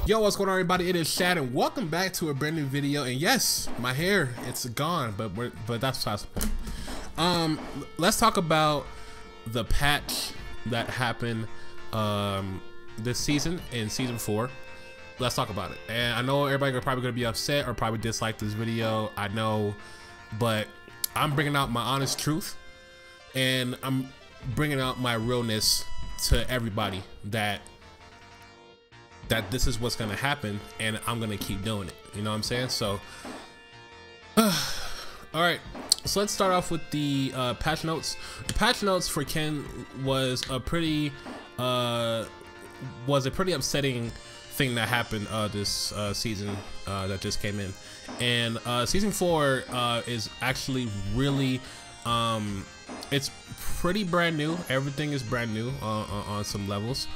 Yo, what's going on, everybody? It is Shxd, and welcome back to a brand new video. And yes, my hair, it's gone, but that's possible. Let's talk about the patch that happened this season in season 4. Let's talk about it. And I know everybody probably gonna be upset or probably dislike this video. I know, but I'm bringing out my honest truth, and I'm bringing out my realness to everybody that this is what's gonna happen, and I'm gonna keep doing it. You know what I'm saying? So, all right. So let's start off with the patch notes. The patch notes for Ken was a pretty upsetting thing that happened this season that just came in, and season 4 is actually really it's pretty brand new. Everything is brand new on some levels,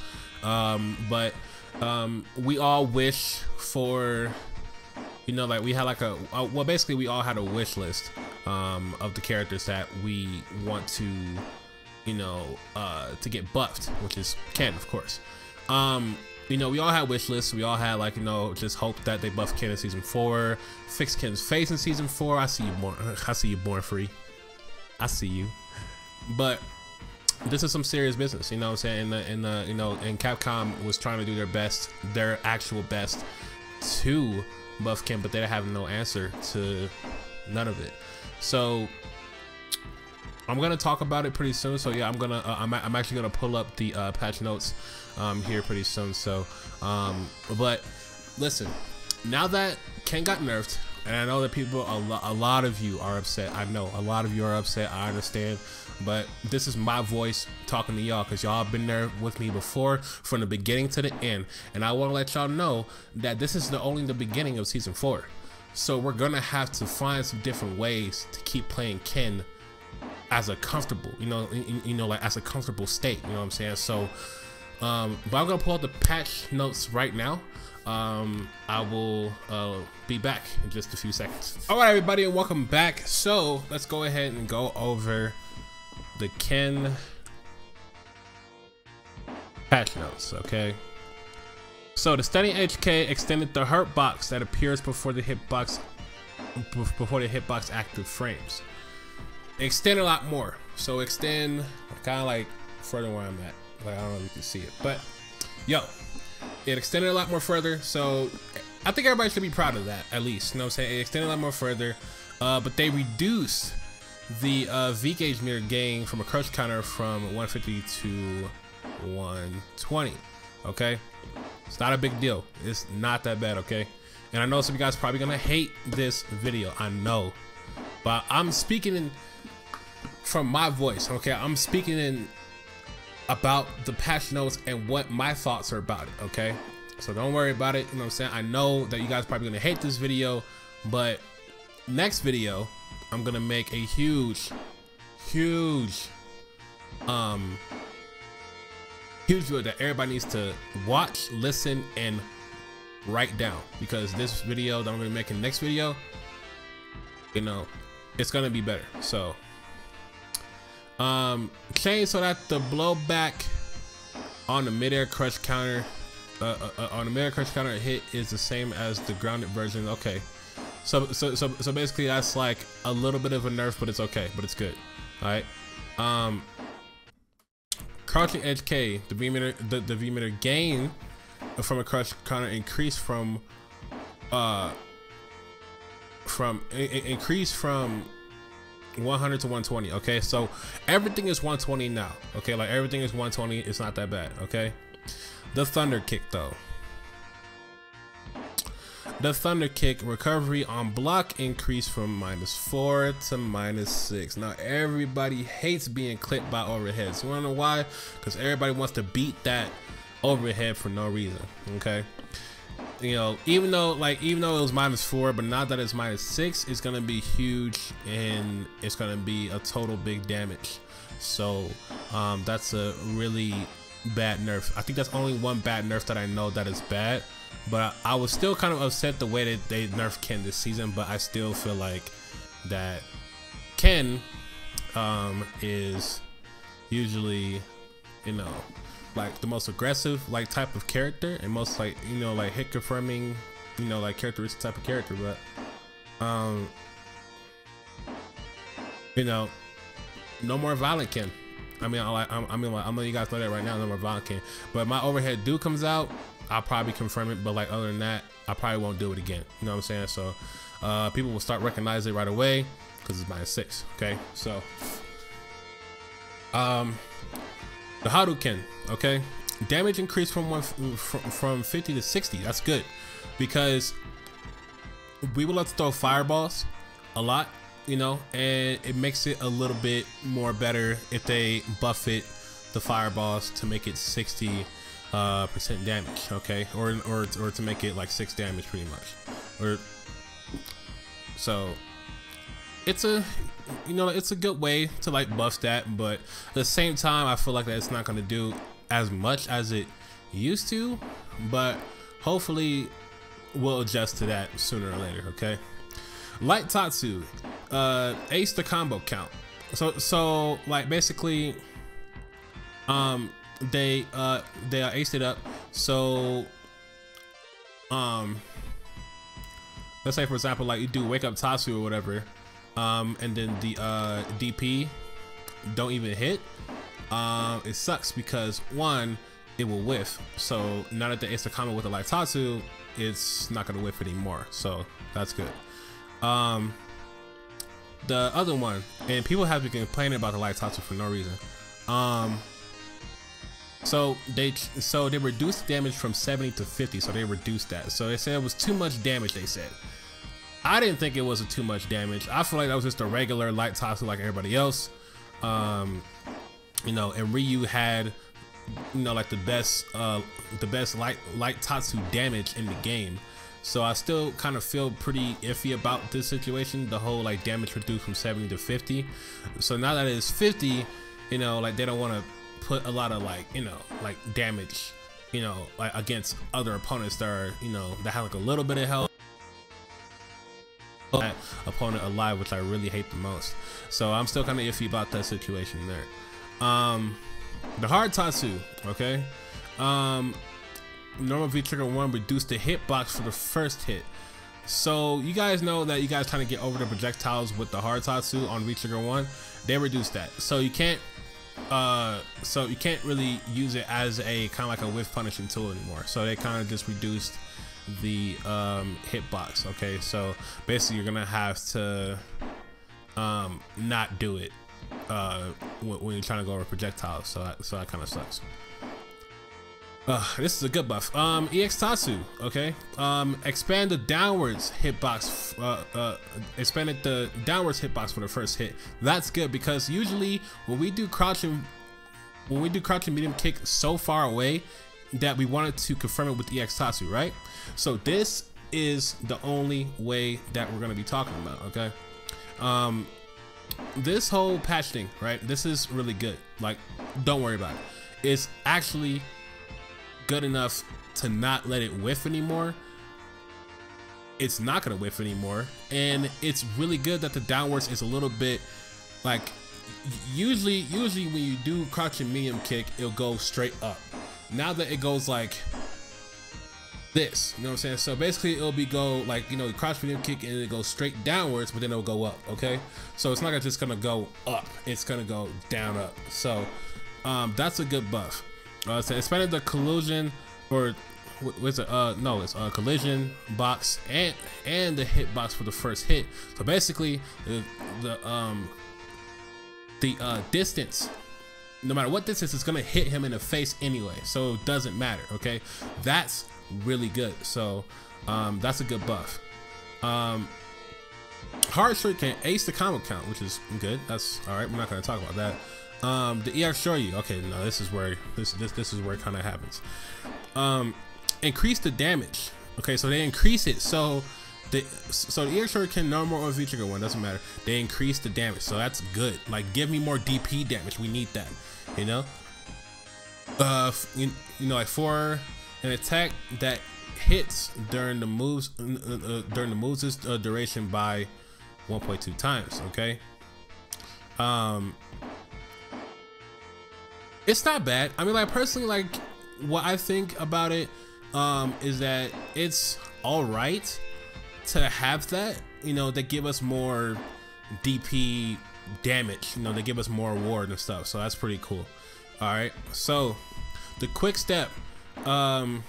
but we all wish for, you know, like we had like well, basically we all had a wish list of the characters that we want to, you know, to get buffed, which is Ken, of course. You know, we all had wish lists. We all had, like, you know, just hope that they buff Ken in season 4, fix Ken's face in season 4. I see you, Born Free. I see you. But this is some serious business, you know what I'm saying? You know, and Capcom was trying to do their best, their actual best, to buff Ken, but they have no answer to none of it. So I'm gonna talk about it pretty soon. So yeah, I'm actually gonna pull up the patch notes here pretty soon. So but listen, now that Ken got nerfed, and I know that people, a lot of you are upset. I know a lot of you are upset. I understand, but this is my voice talking to y'all, because y'all have been there with me before from the beginning to the end, and I want to let y'all know that this is only the beginning of season 4. So we're gonna have to find some different ways to keep playing Ken as a comfortable, you know, like as a comfortable state. You know what I'm saying? So, but I'm gonna pull out the patch notes right now. I will be back in just a few seconds. All right, everybody, and welcome back. So let's go ahead and go over the Ken patch notes. Okay, so the Stunning HK extended the hurt box that appears before the hitbox active frames. Extend a lot more. So extend kind of like further where I'm at. Like, I don't know if you can see it, but yo, it extended a lot more further. So I think everybody should be proud of that, at least. You know what I'm saying? It extended a lot more further, but they reduced the V gauge meter gain from a crush counter from 150 to 120. Okay, it's not a big deal. It's not that bad. Okay, and I know some of you guys probably gonna hate this video. I know, but I'm speaking in from my voice. Okay, I'm speaking in about the patch notes and what my thoughts are about it. Okay, so don't worry about it. You know what I'm saying? I know that you guys are probably gonna hate this video, but next video I'm gonna make a huge video that everybody needs to watch, listen, and write down, because this video that I'm gonna make in the next video, you know, it's gonna be better. So change so that the blowback on the midair crush counter hit is the same as the grounded version. Okay, so basically that's like a little bit of a nerf, but it's okay, but it's good. All right. Crouching edge K, the V meter gain from a crush counter increased from 100 to 120. Okay, so everything is 120 now. Okay, like everything is 120. It's not that bad. Okay, the thunder kick though. The thunder kick recovery on block increased from -4 to -6. Now everybody hates being clipped by overheads. You wanna know why? Because everybody wants to beat that overhead for no reason. Okay, you know, even though it was -4, but now that it's -6, it's gonna be huge, and it's gonna be a total big damage. So that's a really bad nerf. I think that's only one bad nerf that I know that is bad, but I was still kind of upset the way that they nerfed Ken this season. But I still feel like that Ken is usually you know, like the most aggressive like type of character and most like, you know, like hit confirming, you know, like characteristic type of character. But you know, no more Violent Ken. I mean, I know you guys know that right now, no more Violent Ken. But my overhead dude comes out, I'll probably confirm it. But like other than that, I probably won't do it again. You know what I'm saying? So people will start recognizing it right away because it's -6. Okay, so the Hadouken, okay, damage increased from 50 to 60. That's good because we will have to throw fireballs a lot, you know, and it makes it a little bit more better if they buff it, the fireballs, to make it 60% damage, okay, or to make it like 6 damage pretty much. Or so it's a, you know, it's a good way to like buff that, but at the same time I feel like that it's not going to do as much as it used to, but hopefully we'll adjust to that sooner or later. Okay, Light Tatsu, ace the combo count. So like basically they aced it up. So let's say for example, like you do Wake Up Tatsu or whatever, and then the DP don't even hit. It sucks because one, it will whiff. So now that the ace the combo with the Light Tatsu, it's not gonna whiff anymore. So that's good. The other one, and people have been complaining about the Light Tatsu for no reason. So they reduced damage from 70 to 50, so they reduced that. So they said it was too much damage, they said. I didn't think it was too much damage. I feel like that was just a regular Light Tatsu like everybody else. You know, and Ryu had, you know, like the best light Tatsu damage in the game. So I still kind of feel pretty iffy about this situation, the whole like damage reduced from 70 to 50. So now that it's 50, you know, like they don't want to put a lot of like, you know, like damage, you know, like against other opponents that are, you know, that have like a little bit of health. That opponent alive, which I really hate the most. So I'm still kind of iffy about that situation there. The hard Tatsu, okay, normal V trigger 1 reduced the hitbox for the first hit. So you guys know that you guys trying to get over the projectiles with the hard Tatsu on V trigger 1, they reduced that. So you can't really use it as a kind of like a whiff punishing tool anymore. So they kind of just reduced the hitbox. Okay, so basically you're gonna have to not do it when you're trying to go over projectiles. So that kind of sucks. This is a good buff. EX Tatsu, okay. Expand the downwards hitbox. Expanded the downwards hitbox for the first hit. That's good because usually when we do crouching medium kick so far away that we wanted to confirm it with EX Tatsu, right? So this is the only way that we're gonna be talking about, okay? This whole patch thing, right? This is really good. Like, don't worry about it. It's actually good enough to not let it whiff anymore. It's not gonna whiff anymore, and it's really good that the downwards is a little bit like usually when you do crouching medium kick, it'll go straight up. Now that it goes like this, you know what I'm saying? So basically it'll be go like, you know, crouch medium kick and it goes straight downwards, but then it'll go up, okay? So it's not just gonna go up, it's gonna go down up. So that's a good buff. So expanded the collision, or what's it? No, it's collision box and the hit box for the first hit. So basically the distance, no matter what distance, it's gonna hit him in the face anyway, so it doesn't matter. Okay, that's really good. So that's a good buff. Hard Shirt can ace the combo count, which is good. That's all right. We're not gonna talk about that. The EX Shoryu, okay, no, this is where this is where it kind of happens. Increase the damage. Okay, so they increase it. So the EX Shoryu can normal or V trigger 1, doesn't matter. They increase the damage, so that's good. Like, give me more DP damage. We need that, you know. You know, like for an attack that hits during the moves duration by 1.2 times. Okay. It's not bad. I mean, like personally, like what I think about it is that it's all right to have that. You know, they give us more DP damage. You know, they give us more ward and stuff. So that's pretty cool. All right. So the quick step V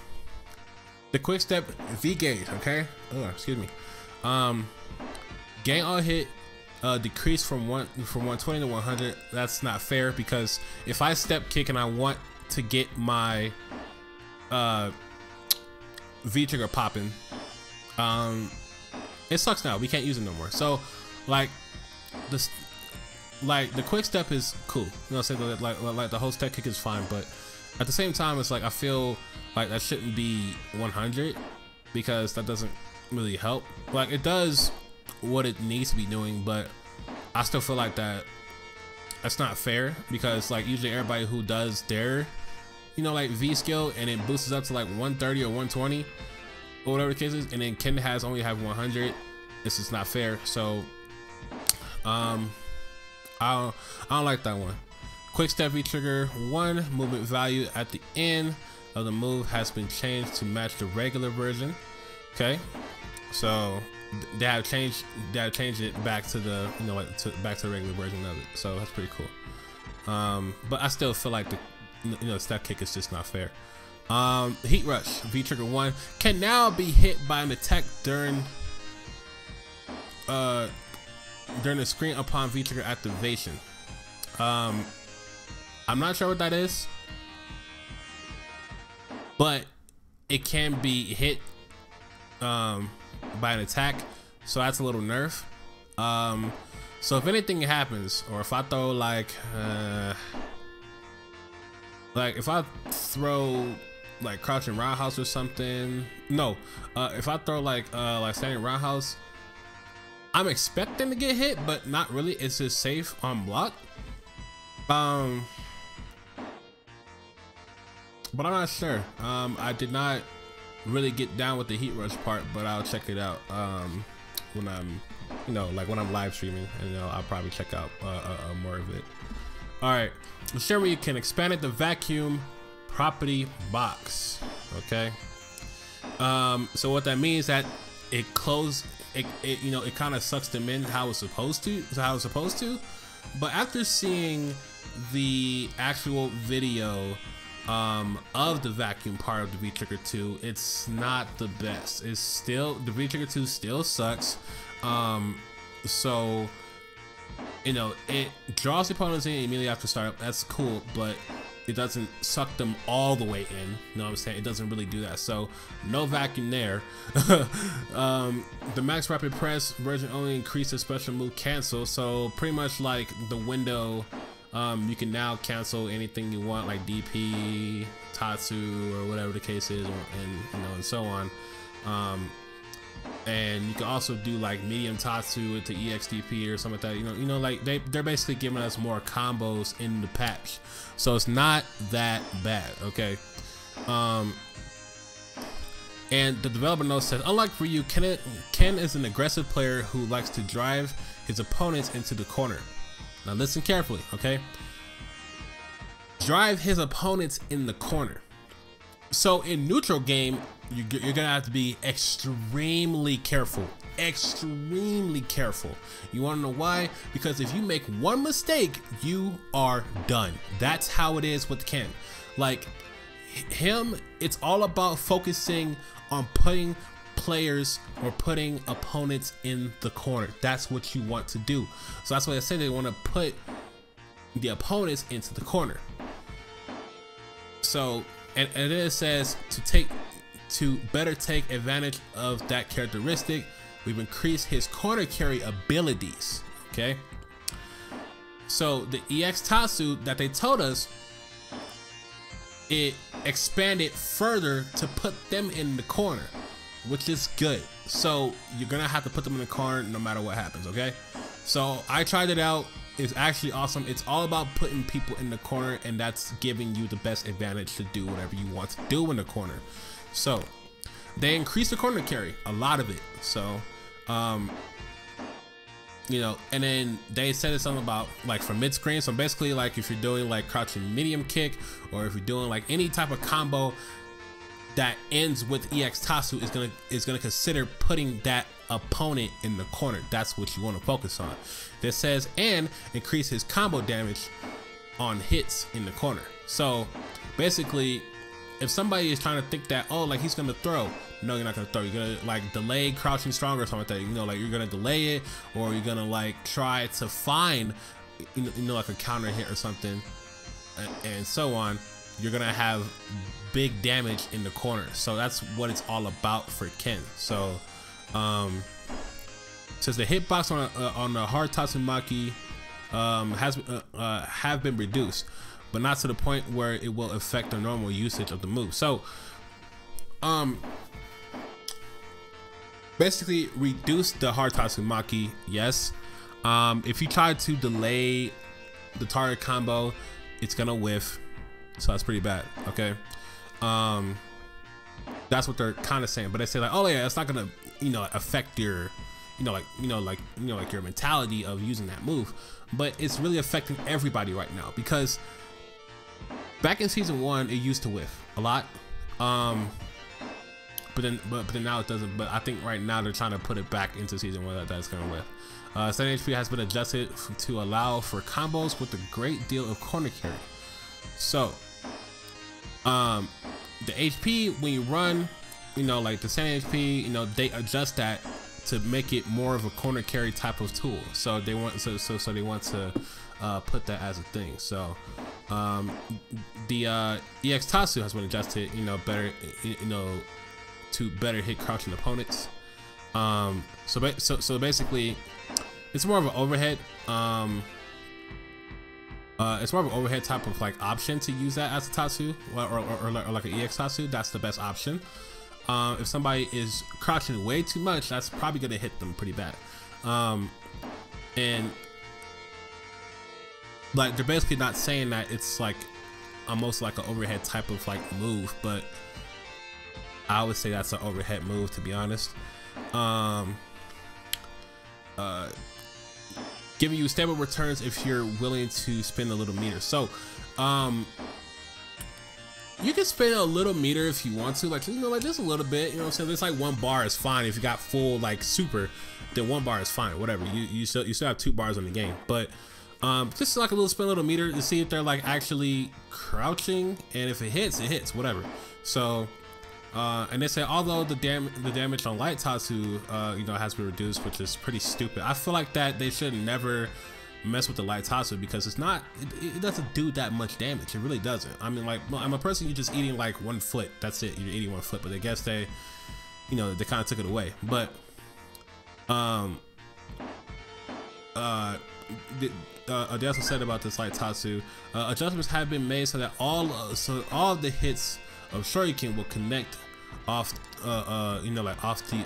gauge. Okay. Oh, excuse me. Gain all hit. Decrease from 120 to 100. That's not fair because if I step kick and I want to get my V trigger popping, it sucks now. We can't use it no more. So like this, like the quick step is cool. You know, say like the whole step kick is fine, but at the same time, it's like I feel like that shouldn't be 100 because that doesn't really help. Like it does what it needs to be doing, but I still feel like that's not fair because like usually everybody who does their, you know, like V skill and it boosts up to like 130 or 120 or whatever the case is, and then Ken has only have 100. This is not fair. So I don't like that one. Quick step V trigger 1 movement value at the end of the move has been changed to match the regular version. Okay, so they have changed it back to the, you know, like back to the regular version of it. So that's pretty cool. But I still feel like the, you know, step kick is just not fair. Heat rush V trigger 1 can now be hit by an attack during the screen upon V trigger activation. I'm not sure what that is, but it can be hit by an attack, so that's a little nerf. So if anything happens, or if I throw like if I throw like crouching roundhouse or something, no, if I throw like standing roundhouse, I'm expecting to get hit, but not really. It's just safe on block. But I'm not sure. I did not really get down with the heat rush part, but I'll check it out when I'm, you know, like when I'm live streaming, and you know, I'll probably check out more of it. All right, sure, we can expand it, the vacuum property box. Okay, so what that means that it you know, it kind of sucks them in how it's supposed to, but after seeing the actual video of the vacuum part of the V trigger 2, it's not the best. It's still, the V trigger 2 still sucks. So you know, it draws the opponents in immediately after startup. That's cool, but it doesn't suck them all the way in. You know what I'm saying? It doesn't really do that. So no vacuum there. The max rapid press version only increases special move cancel. So pretty much like the window, you can now cancel anything you want, like DP, Tatsu, or whatever the case is, and you know, and so on. And you can also do like medium Tatsu into EXDP or something like that. You know, like they're basically giving us more combos in the patch, so it's not that bad. Okay. And the developer note says, unlike Ryu, Ken is an aggressive player who likes to drive his opponents into the corner. Now listen carefully, okay? Drive his opponents in the corner. So in neutral game, you're gonna have to be extremely careful. Extremely careful. You wanna know why? Because if you make one mistake, you are done. That's how it is with Ken. Like him, it's all about focusing on putting players or putting opponents in the corner. That's what you want to do. So that's why I say they want to put the opponents into the corner. So and then it says to better take advantage of that characteristic, we've increased his corner carry abilities. Okay, so the EX Tatsu that they told us, it expanded further to put them in the corner, which is good. So you're gonna have to put them in the corner no matter what happens. Okay, so I tried it out. It's actually awesome. It's all about putting people in the corner, and that's giving you the best advantage to do whatever you want to do in the corner. So they increased the corner carry, a lot of it. So you know, and then they said something about like for mid screen. So basically, like if you're doing like crouching medium kick, or if you're doing like any type of combo that ends with EX Tatsu, is gonna consider putting that opponent in the corner. That's what you want to focus on. This says, and increase his combo damage on hits in the corner. So basically, if somebody is trying to think that, oh, like he's gonna throw, no, you're not gonna throw. You're gonna like delay crouching strong or something like that. You know, like you're gonna delay it, or you're gonna like try to find, you know, like a counter hit or something, and so on. You're gonna have big damage in the corner. So that's what it's all about for Ken. So says the hitbox on the hard Tatsumaki have been reduced, but not to the point where it will affect the normal usage of the move. So basically reduce the hard Tatsumaki, yes. If you try to delay the target combo, it's gonna whiff. So that's pretty bad, okay? That's what they're kind of saying, but they say like, oh yeah, it's not gonna, you know, affect your, like your mentality of using that move, but it's really affecting everybody right now, because back in season 1 it used to whiff a lot, but then now it doesn't. But I think right now they're trying to put it back into season 1 that's gonna whiff. Standing HP has been adjusted to allow for combos with a great deal of corner carry. So the HP when you run, you know, like the standing HP, you know, they adjust that to make it more of a corner carry type of tool. So they want so they want to put that as a thing. So the EX Tatsu has been adjusted, you know, better, you know, to better hit crouching opponents. So basically, it's more of an overhead. It's more of an overhead type of like option to use that as a Tatsu, or like an EX Tatsu. That's the best option. If somebody is crouching way too much, that's probably gonna hit them pretty bad. And like they're basically not saying that it's like almost like an overhead type of like move, but I would say that's an overhead move, to be honest. Giving you stable returns if you're willing to spend a little meter. So you can spend a little meter if you want to, like, you know, like just a little bit, you know what I'm saying? It's like 1 bar is fine. If you got full like super, then 1 bar is fine, whatever. You still have 2 bars on the game, but just like a little spin, a little meter to see if they're like actually crouching, and if it hits, whatever. So and they say although the damage on light Tatsu you know, has been reduced, which is pretty stupid. I feel like that they should never mess with the light Tatsu, because it's not, it doesn't do that much damage. It really doesn't. I mean, like, I'm a person, you're just eating like 1 foot, that's it, you're eating 1 foot. But I guess they, you know, they kind of took it away. But they also said about this light Tatsu, adjustments have been made so that all of the hits of Shuriken will connect off you know, like off the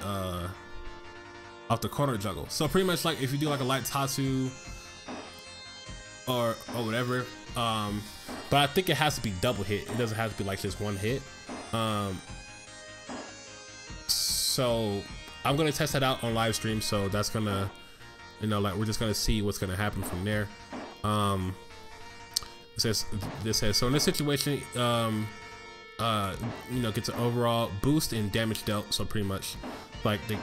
corner juggle. So pretty much like if you do like a light Tatsu or whatever, but I think it has to be double hit. It doesn't have to be like just 1 hit. So I'm gonna test that out on live stream, so that's gonna, you know, like we're just gonna see what's gonna happen from there. This says so in this situation, you know, gets an overall boost in damage dealt. So pretty much like they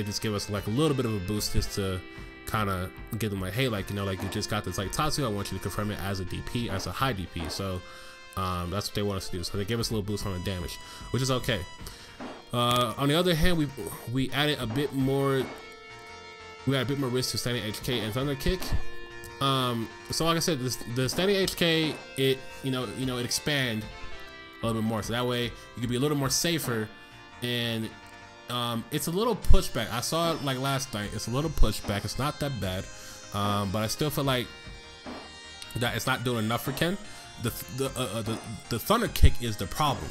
just give us like a little bit of a boost just to kind of give them like, hey, like, you know, like you just got this like Tatsu, I want you to confirm it as a DP, as a high DP. So that's what they want us to do. So they give us a little boost on the damage, which is okay. On the other hand, we added a bit more, we got a bit more risk to standing HK and thunder kick. So like I said, the standing HK, it it expand a little bit more, so that way you can be a little more safer. And it's a little pushback. I saw it like last night. It's a little pushback. It's not that bad, but I still feel like that it's not doing enough for Ken. The thunder kick is the problem,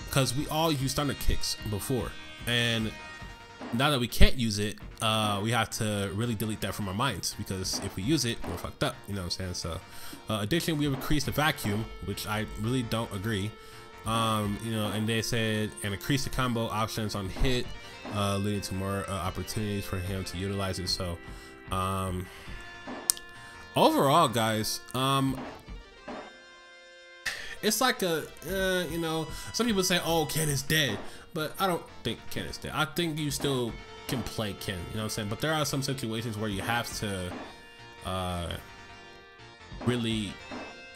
because we all used thunder kicks before, and now that we can't use it, we have to really delete that from our minds, because if we use it, we're fucked up. You know what I'm saying? So, addition, we have increased the vacuum, which I really don't agree. You know, and they said, and increase the combo options on hit, leading to more opportunities for him to utilize it. So Overall, guys, it's like a, you know, some people say, oh, Ken is dead, but I don't think Ken is dead. I think you still can play Ken, you know what I'm saying? But there are some situations where you have to really,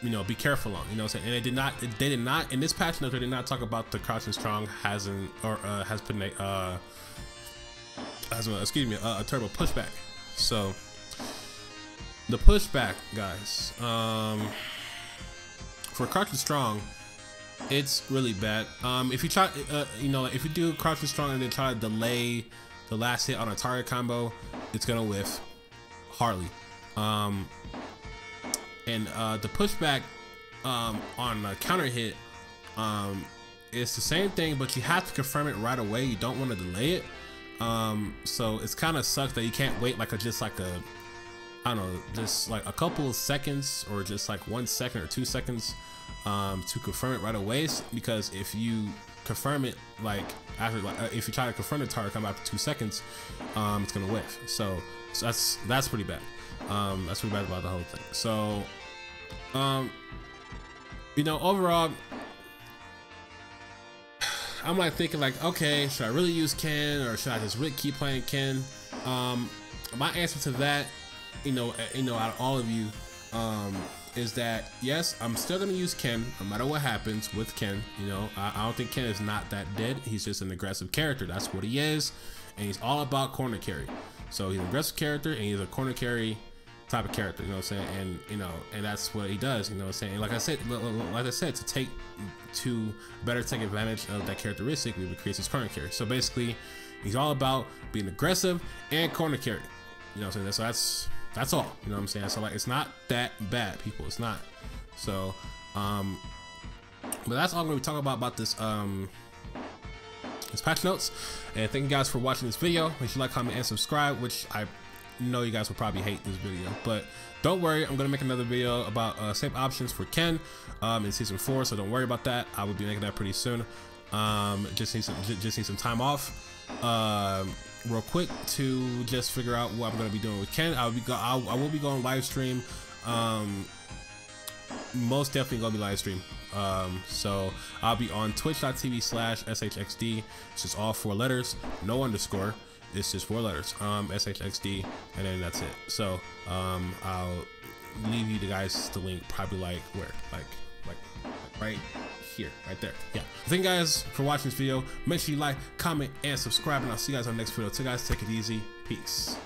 you know, be careful on, you know what I'm saying? And they did not in this patch note, they did not talk about the crouching strong hasn't, or has been a excuse me, a turbo pushback. So the pushback, guys, for crouching strong, it's really bad. If you try, you know, if you do crouching strong and then try to delay the last hit on a target combo, it's gonna whiff hardly. And the pushback on a counter hit, it's the same thing, but you have to confirm it right away. You don't want to delay it. So it's kind of sucks that you can't wait like just like a, I don't know, just like a couple of seconds or just like 1 second or 2 seconds to confirm it right away. Because if you confirm it like after, like if you try to confirm the target come after 2 seconds, it's gonna whiff. So that's pretty bad. That's pretty bad about the whole thing. So you know, overall, I'm like thinking like, okay, should I really use Ken or should I just really keep playing Ken? My answer to that, you know, out of all of you, is that yes, I'm still gonna use Ken no matter what happens with Ken. You know, I don't think Ken is not that dead. He's just an aggressive character. That's what he is, and he's all about corner carry. So he's an aggressive character and he's a corner carry type of character, you know what I'm saying? And you know, and that's what he does, you know what I'm saying? And like I said, to better take advantage of that characteristic, we would create his corner carry. So basically, he's all about being aggressive and corner carry. You know what I'm saying? So that's all. You know what I'm saying? So like, it's not that bad, people. It's not. So, but that's all I'm gonna be talking about this this patch notes. And thank you guys for watching this video. Make sure you like, comment, and subscribe, which I know you guys will probably hate this video, but don't worry, I'm gonna make another video about save options for Ken in season 4, so don't worry about that. I will be making that pretty soon. Just need some time off real quick to just figure out what I'm gonna be doing with Ken. I will be going live stream, most definitely gonna be live stream. So I'll be on twitch.tv/SHXD. It's just all 4 letters, no underscore. It's just 4 letters, SHXD, and then that's it. So I'll leave you guys the link, probably like where, like right here, right there. Yeah. Thank you guys for watching this video. Make sure you like, comment, and subscribe, and I'll see you guys on the next video. So guys, take it easy. Peace.